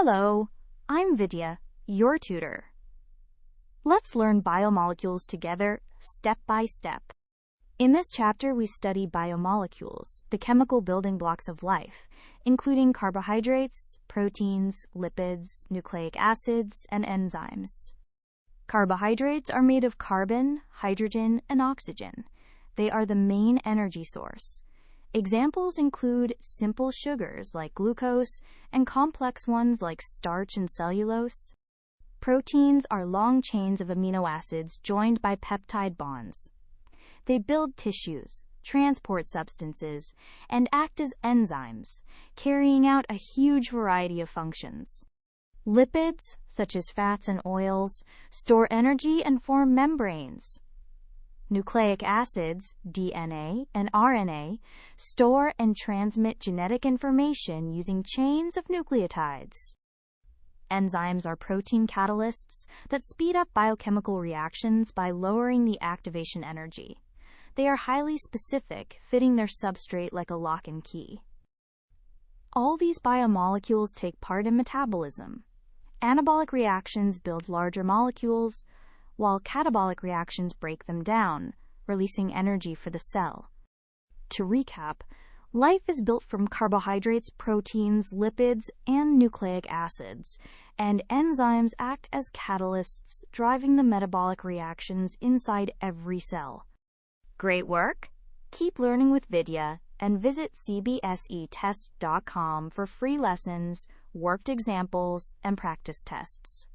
Hello, I'm Vidya, your tutor. Let's learn biomolecules together, step by step. In this chapter, we study biomolecules, the chemical building blocks of life, including carbohydrates, proteins, lipids, nucleic acids, and enzymes. Carbohydrates are made of carbon, hydrogen, and oxygen. They are the main energy source. Examples include simple sugars like glucose and complex ones like starch and cellulose. Proteins are long chains of amino acids joined by peptide bonds. They build tissues, transport substances, and act as enzymes, carrying out a huge variety of functions. Lipids, such as fats and oils, store energy and form membranes. Nucleic acids, DNA, and RNA, store and transmit genetic information using chains of nucleotides. Enzymes are protein catalysts that speed up biochemical reactions by lowering the activation energy. They are highly specific, fitting their substrate like a lock and key. All these biomolecules take part in metabolism. Anabolic reactions build larger molecules, while catabolic reactions break them down, releasing energy for the cell. To recap, life is built from carbohydrates, proteins, lipids, and nucleic acids, and enzymes act as catalysts, driving the metabolic reactions inside every cell. Great work! Keep learning with Vidya, and visit CBSETest.com for free lessons, worked examples, and practice tests.